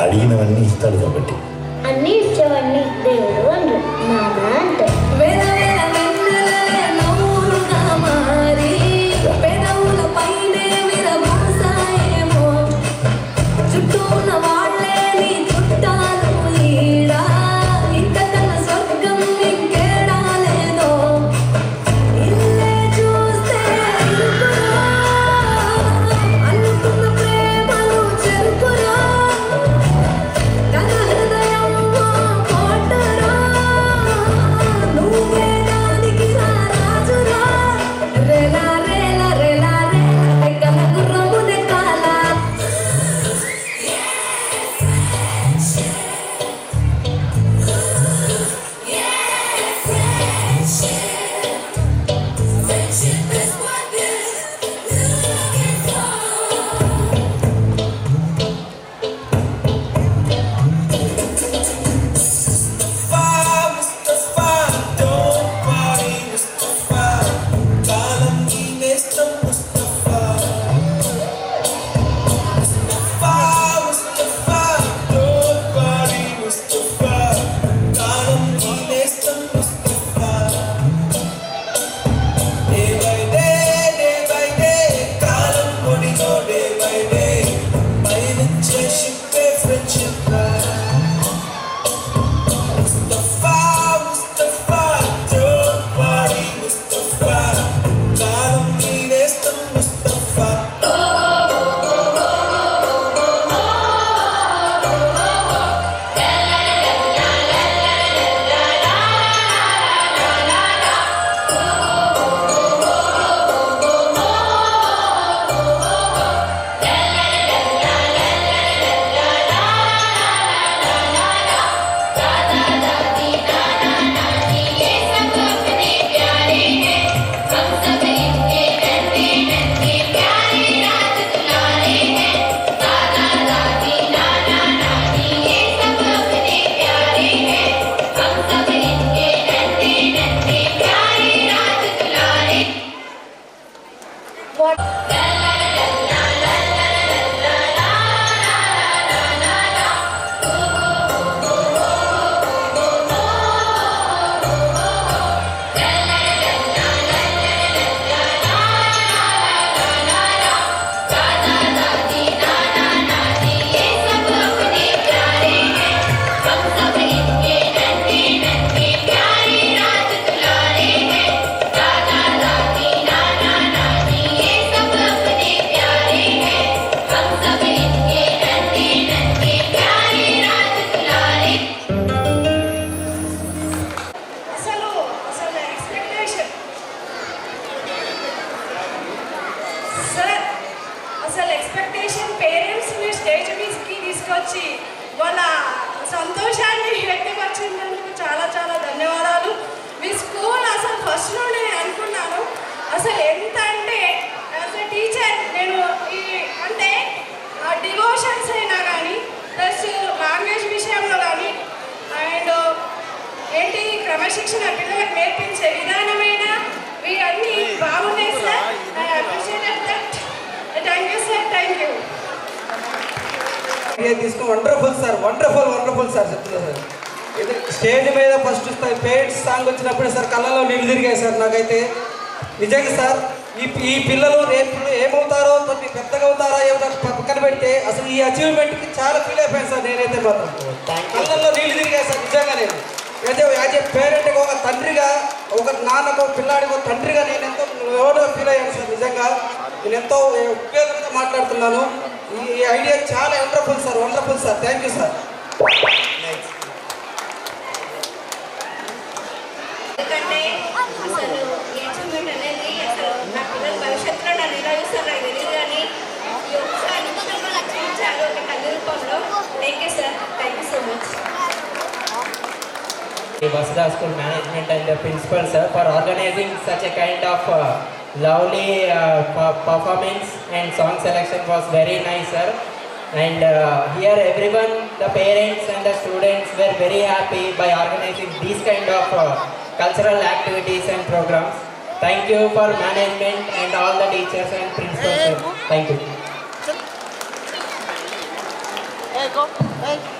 అడిగినవన్నీ ఇస్తాడు కాబట్టి. అన్నీ ఇచ్చేవన్నీ దేవుడు అంటారు, నాన్న అంటే. వచ్చి వాళ్ళ సంతోషాన్ని వ్యక్తపరిచినందుకు చాలా చాలా ధన్యవాదాలు. మీ స్కూల్ అసలు ఫస్ట్ నుండి నేను అనుకున్నాను, అసలు ఎంత అంటే యాజ్ ఎ టీచర్ నేను ఈ అంటే డివోషన్స్ అయినా కానీ ప్లస్ లాంగ్వేజ్ విషయంలో కానీ అండ్ ఏంటి క్రమశిక్షణ పిల్లలకు నేర్పించే విధానమైన ఇవన్నీ బాగున్నాయి sir. I appreciated that. Thank you sir, thank you. Wonderful sir, wonderful sir చెప్తున్నా సార్. స్టేజ్ మీద ఫస్ట్ పేరెంట్స్ సాంగ్ వచ్చినప్పుడు సార్ కళ్ళలో నీళ్ళు తిరిగాయి సార్ నాకైతే. నిజంగా సార్ ఈ పిల్లలు రేపు ఏమవుతారో పెద్దగా అవుతారా ఏమవుతారో పక్కన పెడితే అసలు ఈ అచీవ్మెంట్కి చాలా ఫీల్ అయిపోయాను సార్ నేనైతే మాత్రం. కళ్ళల్లో నీళ్ళు తిరిగాయి సార్ నిజంగా. నేను అయితే యాజ్ ఏ పేరెంట్గా ఒక తండ్రిగా ఒక నాన్నకు పిల్లాడికి ఒక తండ్రిగా నేను ఎంతో లోటుగా ఫీల్ అయ్యాను సార్. నిజంగా నేను ఎంతో ఉపయోగంగా మాట్లాడుతున్నాను. ఈ ఐడియా చాలా wonderful sir. Thank you sir. ఎందుకంటే అసలు ఈ అచీవ్మెంట్ అనేది అసలు నా పిల్లల భవిష్యత్తులో నన్ను ఎలా చూస్తారు నాకు తెలియదు, కానీ ఈ ఒక్క అనుభవంలో నాకు చూపించారు ఒక కళ్ళ రూపంలో. Thank you sir, thank you so much. Vasudha School Management and the principal sir for organizing such a kind of lovely performance and song selection was very nice sir. And here everyone, the parents and the students were very happy by organizing these kind of cultural activities and programs. Thank you for management and all the teachers and principals sir. Thank you. Right?